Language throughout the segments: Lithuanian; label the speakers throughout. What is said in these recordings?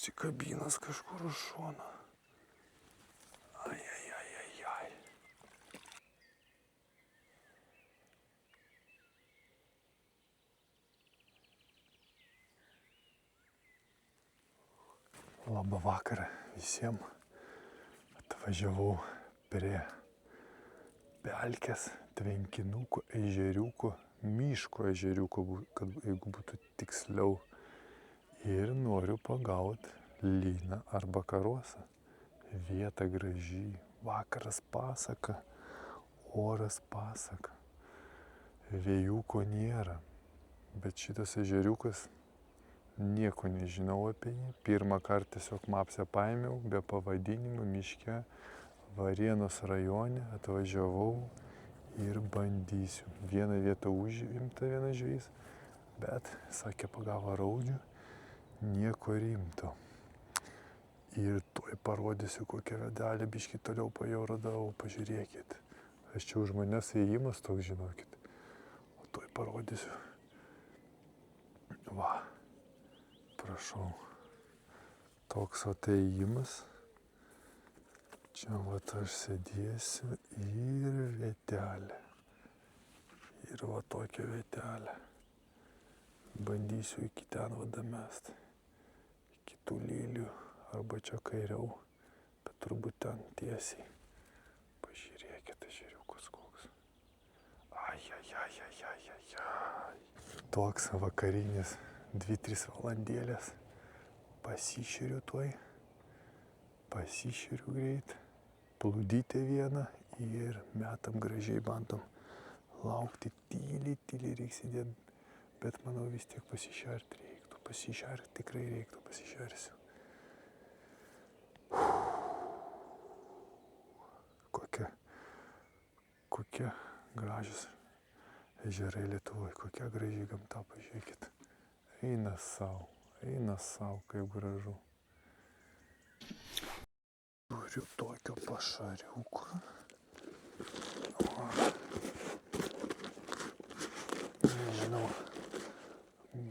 Speaker 1: užsikabinęs kažkur už šoną. Ai. Labą vakarą visiems. Atvažiavau prie pelkės, tvenkinukų, ežeriukų, miško ežeriukų, kad jeigu būtų tiksliau. Ir noriu pagauti lyną arba karosą. Vieta graži, vakaras pasaka, oras pasaka. Vėjuko nėra, bet šitas ežeriukas nieko nežinau apie jį. Pirmą kartą tiesiog mapsę paėmiau, be pavadinimų, miške, Varėnos rajone, atvažiavau ir bandysiu. Vieną vietą užimta vienas žvejys, bet, sakė, pagavo raudžių, nieko rimto. Ir tuoj parodysiu, kokią vedelę biškį toliau po jo radau, pažiūrėkit. Aš čia už manęs ėjimas toks, žinokit. O tuoj parodysiu. Va. Prašau, toks atėjimas, čia vat aš sėdėsiu ir vietelė, ir va tokia vietelė, bandysiu iki ten vadamest, iki tų lylių, arba čia kairiau, bet turbūt ten tiesiai, pažiūrėkit, ežeriukas koks, ai, toks vakarinis. 2-3 valandėlės pasišeriu tuoj, pasišeriu greit, plūdytę vieną ir metam gražiai bandom laukti tyliai reiks sėdėti, bet manau vis tiek pasišerti reiktų, tikrai reiktų pasišersiu. Kokie gražus ežerai Lietuvoje, kokia graži gamta, pažiūrėkit. Eina sau, kaip gražu. Turiu tokio pašariuko. Nežinau,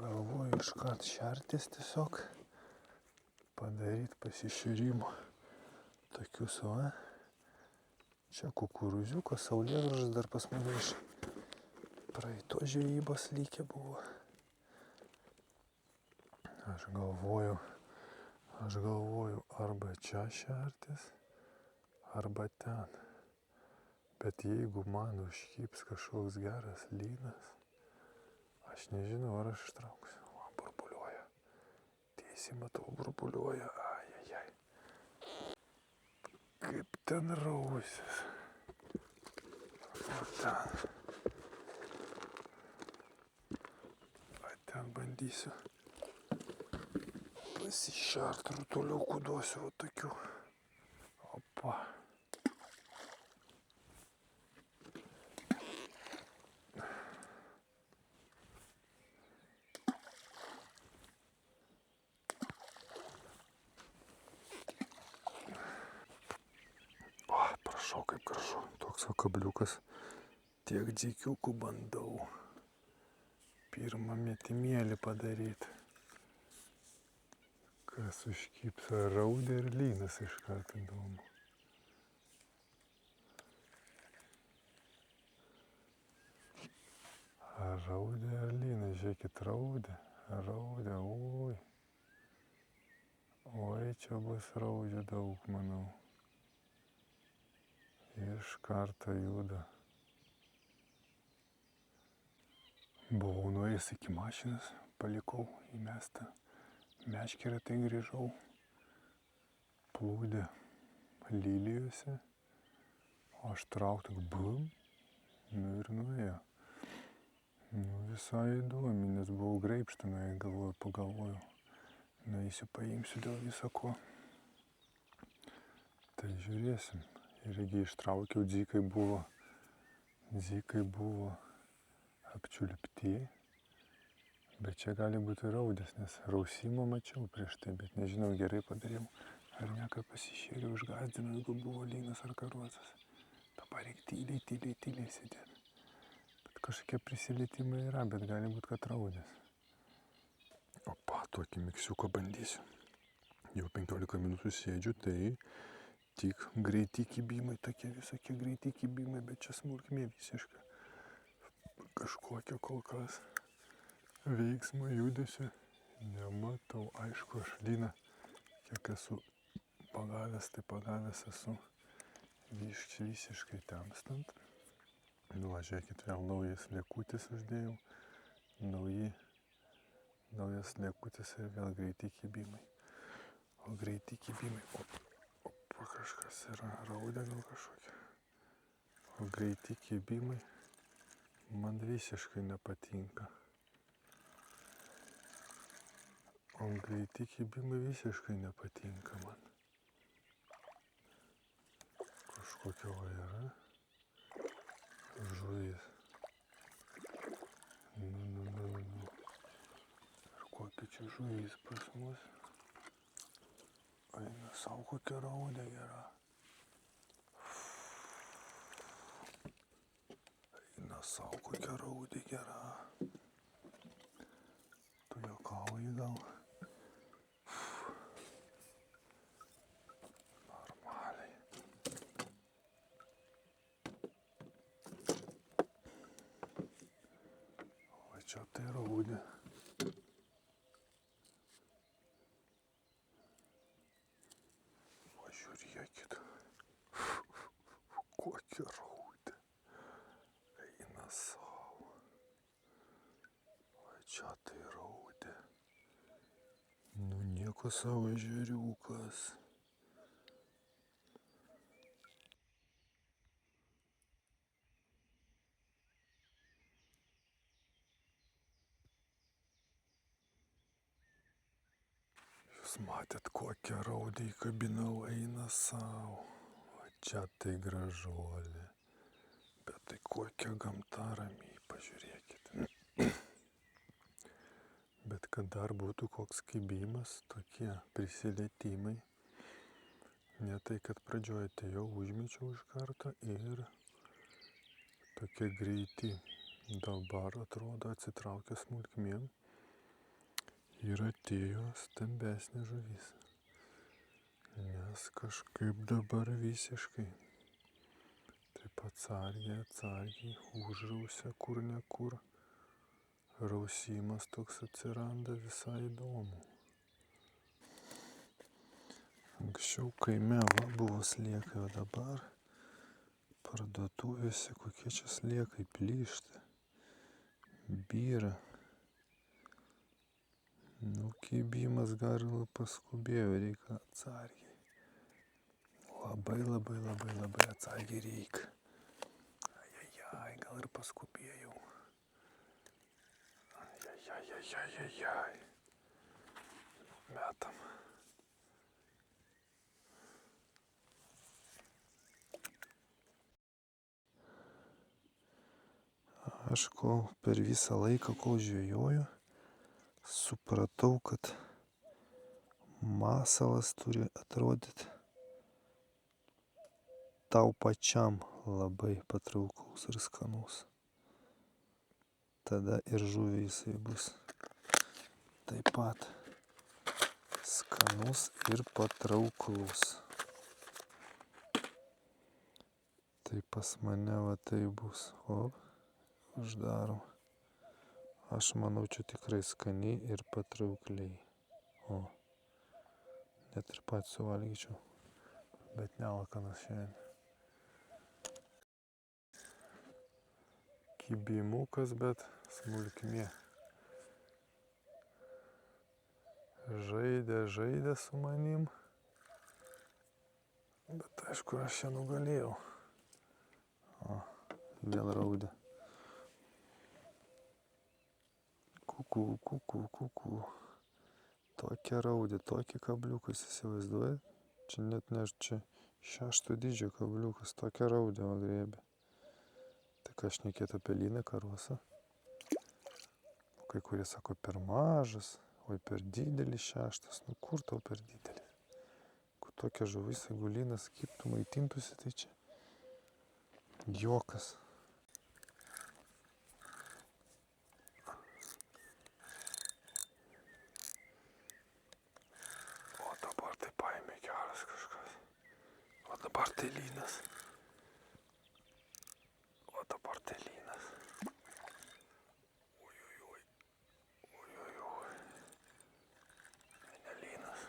Speaker 1: galvoju iškart šertis tiesiog, padaryti pasišėrimo. Tokius, va. Čia kukurūziukas, saulėgrąžas dar pas mane iš praeito žvejybos likę buvo. Aš galvoju, arba čia šertis, arba ten. Bet jeigu man užkibs kažkoks geras lynas, aš nežinau, ar aš ištrauksiu. O, burbuliuoja. Tiesiai matau, burbuliuoja. Ai. Kaip ten rausis. O ten. Ten bandysiu. Pasišert rutuliukų duosiu va tokių. Opa. O, prašau, kaip gražu. Toks va kabliukas. Tiek dzykiukų bandau. Pirmą metimėlį padaryti. Kas užkibs, raudė ir lynas iškart įdomu. Raudė ir lynas, žiūrėkit, raudė, oi. Oi, čia bus raudė daug, manau. Iš karto juda. Buvau nuėjęs iki mašinas, palikau įmestą meškerę, tai grįžau, plūdė lylijose, o aš trauktų, bum, ir nuėjo. Visai įdomi, nes buvau greipštamai, pagalvojau, nueisiu, paimsiu dėl viso ko. Tai žiūrėsim, irgi ištraukiau, dzykai buvo apčiulpti. Bet čia gali būti raudės, nes rausimo mačiau prieš tai, bet nežinau, gerai padariau. Ar ne, kad pasišėriau, išgąsdinau, jeigu buvo lynas ar karosas. Dabar reikia tyliai sėdėti. Bet kažkokie prisilietimai yra, bet gali būti, kad raudės. Opa, tokį miksiuką bandysiu. jau 15 minučių sėdžiu, tai tik greiti kibimai, tokie visokie greiti kibimai, bet čia smulkmė visiškai. Kažkokio kol kas veiksmo judesio nematau. Aišku, aš lyną, kiek esu pagavęs, tai pagavęs esu visiškai temstant. Nu, žiūrėkit, vėl naujas lėkutis uždėjau, naujas lėkutis ir vėl greiti kibimai. O greiti kibimai, opa, kažkas yra, raudė gal kažkokia. O greiti kibimai man visiškai nepatinka. O greiti kibimai visiškai nepatinka man. Kažkokia va yra žuvis. Nu. Ir kokia čia žuvis pas mus. Eina savo, kokia raudė gera. Eina savo, kokia raudė gera. Tu juokauji gal? Normaliai. O čia tai raudė. Žiūrėkit, kokia raudė, eina savo, o čia tai raudė, nu nieko savo ežeriukas. Jūs matėt, kokią raudę įkabinau, eina savo. O čia tai gražuolė. Bet tai kokia gamta ramiai, pažiūrėkit. Bet kad dar būtų koks kibimas, tokie prisilietimai. Ne tai, kad pradžioje atėjau, užmečiau iš karto ir tokie greiti. Dabar atrodo atsitraukia smulkmėm. Ir atėjo stambesnė žuvis, nes kažkaip dabar visiškai taip atsargiai užrausia kur ne kur, rausimas toks atsiranda visai įdomu. Anksčiau kaime buvo sliekai, o dabar parduotuvėse kokie čia sliekai plyšta, byra. Nu, kibimas gal paskubėjo, reikia atsargiai. Labai atsargiai reikia. Ajajaj, gal ir paskubėjau. Ajajaj. Metam. Aš per visą laiką, kol žvejoju, supratau, kad masalas turi atrodyti tau pačiam labai patrauklus ir skanus. Tada ir žuviai jisai bus taip pat skanus ir patrauklus. Tai pas mane va tai bus. O, uždarom. Aš manau, čia tikrai skaniai ir patraukliai. O, net ir pats suvalgyčiau, bet nealkanas šiandien. Kibimukas, bet smulkmė. Žaidė su manim, bet aišku, aš čia nugalėjau. O, vėl raudė. Kuku. Tokia raudė, tokį kabliukas, įsivaizduoja. Čia net ne, čia 6 dydžio kabliukas, tokia raudė va grėbė. Tai ką šnekėt apie lyną karosą. Kai kurie sako per mažas, oi per didelis 6. Nu kur tau per didelis? Kur tokia žuvis, jeigu lynas kibtų, maitintųsi, tai čia juokas. O dabar dabar tai lynas. O dabar tai lynas. Oi. Ne lynas.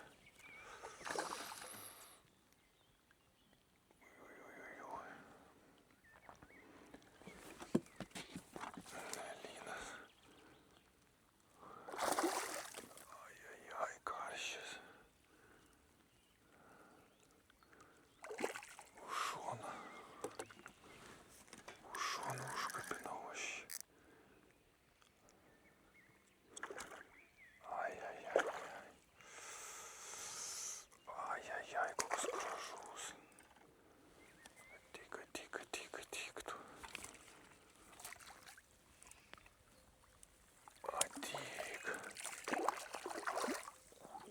Speaker 1: Ai, karščias. Už šoną užkabinau aš. Ai, koks gražus. Ateik tu. Ateik.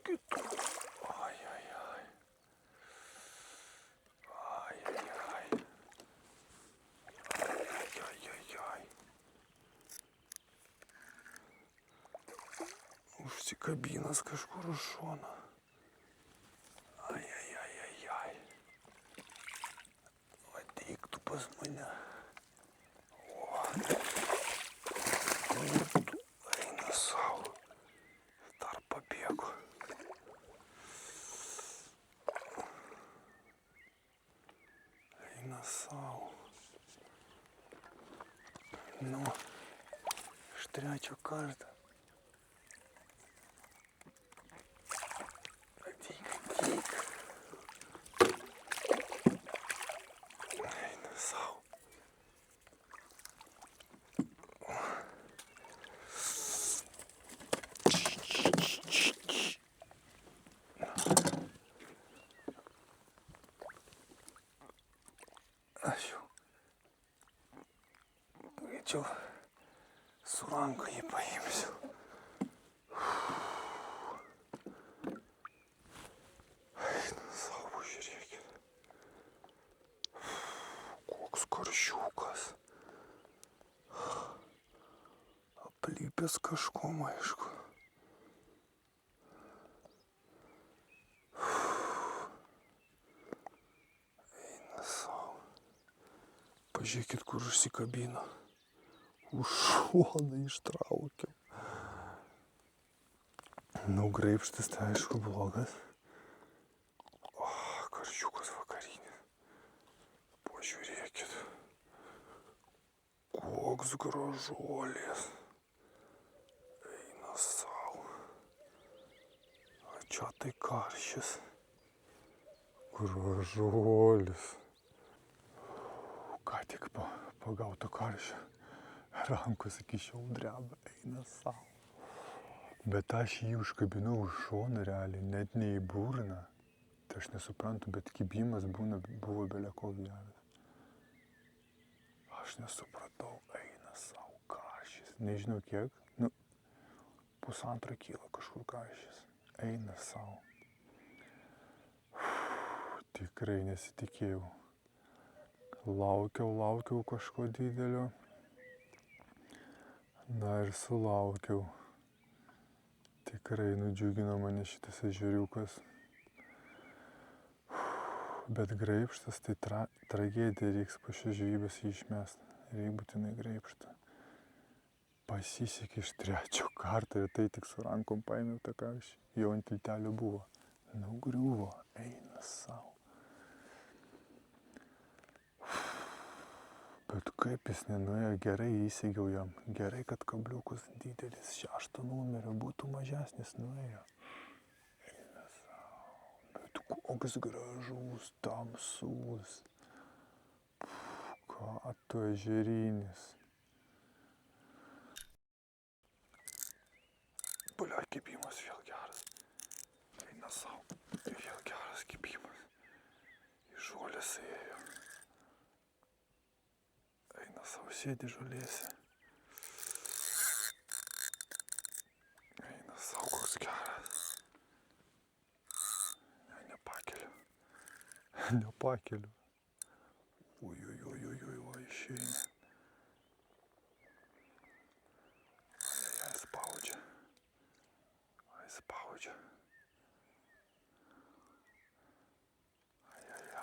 Speaker 1: Kitų. Ai. Užsikabinęs kažkur už šoną. Ai. Ateik tu pas mane. O. Eina sau. Dar pabėgo. Eina sau. Nu, iš trečio kartą. Ateik. Eina sau. Aš jau greičiau su ranka jį paimsiu. Eina savo, žiūrėkit. Koks karšiukas. Aplypęs kažkom, aišku. Eina savo. Pažiūrėkit, kur užsikabino. Už šoną ištraukiau. Nu, graibštas tai aišku blogas. O, karšiukas vakarinis. Pažiūrėkit. Koks gražuolis. Eina sau. O čia tai karšis. Gražuolis. Ką tik pagauto karšio. Rankos iki šiol dreba, eina sau. Bet aš jį užkabinau už šoną realiai, net ne į burną. Tai aš nesuprantu, bet kibimas buvo beleko geras. Aš nesupratau, eina sau karšis. Nežinau kiek, 1,5 kilo kažkur karšis. Eina sau. Tikrai nesitikėjau. Laukiau kažko didelio. Na ir sulaukiau. Tikrai nudžiugino mane šitas ežeriukas. Bet graibštas tai tragedija, reiks po šios žvejybos jį išmest. Reik būtinai graibštą. Pasisekė iš trečio karto ir tai tik su rankom paėmiau tą karšį. Jau ant tiltelio buvo. Nugriuvo, eina sau. Bet kaip jis nenuėjo, gerai įsigiau jam. Gerai, kad kabliukus didelis 6 numerio būtų mažesnis nuėjo. Eina sau. Bet koks gražus, tamsus. Ką tu ežerinis. Blia, kibimas vėl geras. Eina sau. Vėl geras kibimas. Į žolės ėjo. Eina savo, sėdi žolėse. Eina savo, koks geras. Ne, nepakeliu. Oi, išeina. Ai, spaudžia.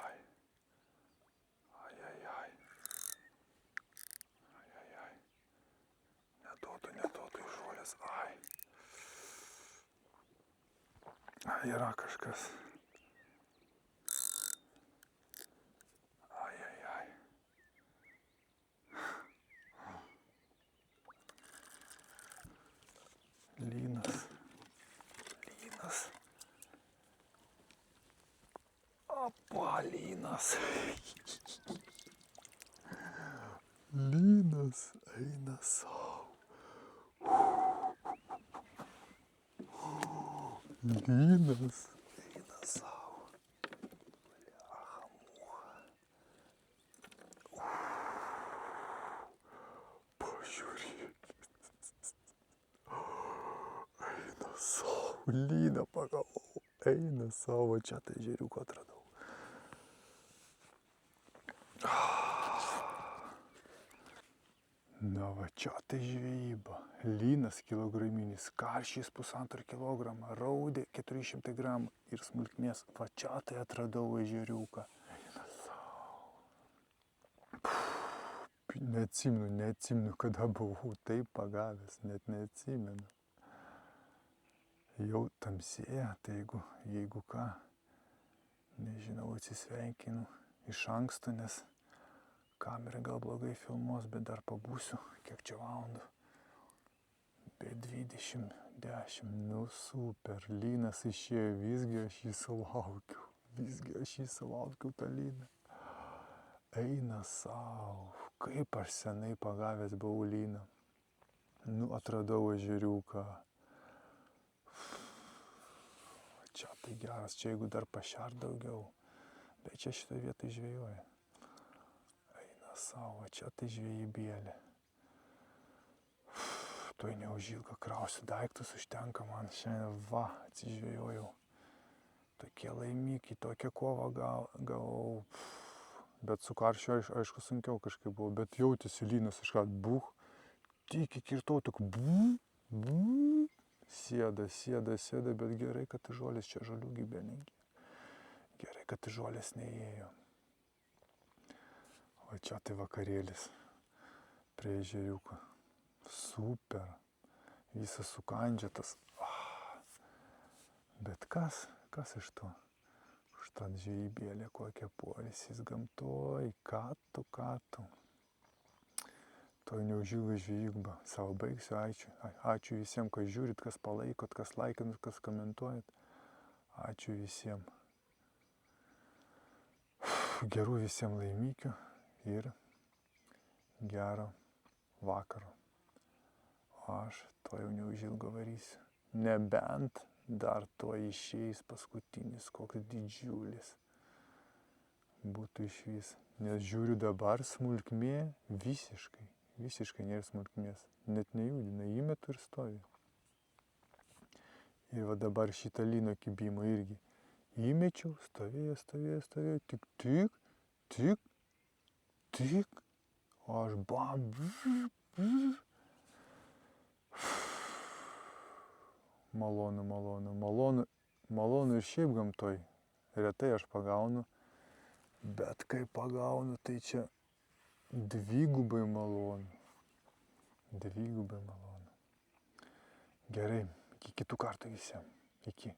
Speaker 1: Ai. yra kažkas. Ai, ai, ai. Lynas. Lynas. Opa, lynas. Lynas eina savo. Lynas eina savo. Pažiūrėk. Eina savo. Lyną pagavau. Eina savo. Čia tai ežeriuką atradau. Na va, čia tai žvejyba. Lynas kilograminis, karšys 1,5 kilogramo, raudė 400 gramų ir smulkmės. Va, čia tai atradau ežeriuką. Eina savo. Neatsimenu, kada buvau taip pagavęs, net neatsimenu. Jau tamsėja, tai jeigu ką, nežinau, atsisveikinu iš anksto, nes kamera gal blogai filmuos, bet dar pabūsiu, kiek čia valandų. Be 20:10, nu super, lynas išėjo, visgi aš jį sulaukiau tą lyną. Eina savo, kaip aš senai pagavęs buvau lyną. Nu, atradau ežeriuką. Čia tai geras, čia jeigu dar pašert daugiau, bet čia šitą vietą žvejoja. Eina savo, čia tai žvejybėlė. Tuoj neužilgo krausiu daiktus, užtenka man šiandien, va, atsižvejojau. Tokie laimikiai, tokią kovą gavau. Bet su karšiu, aišku, sunkiau kažkaip buvo, bet jautėsi lynas, kažką buch, tik įkirtau, tik buch. Sėda, bet gerai, kad žolės čia žolių gybėlingi. Gerai, kad žolės neėjo. O čia tai vakarėlis prie ežeriuko. Super. Visas sukandžiotas. Bet kas iš to? Užtat žvejybėlė kokia poilsis gamtoj. Ką tu. To neužilgo žvejybą savo baigsiu. Ačiū visiems, kas žiūrit, kas palaikot, kas laikinat, kas komentuojat. Ačiū visiems. Gerų visiems laimikių ir gero vakaro. O aš to jau neužilgo varysiu. Nebent dar to išeis paskutinis, koks didžiulis. Būtų išvis. Nes žiūriu dabar smulkmė visiškai nėra smulkmės. Net nejudina, įmetu ir stovi. Ir va dabar šitą lyno kibimą irgi įmečiau, stovėjo, tik. O aš bam. Malonu ir šiaip gamtoj. Retai aš pagaunu, bet kai pagaunu, tai čia dvigubai malonu. Gerai, iki kitų kartų visiems. Iki.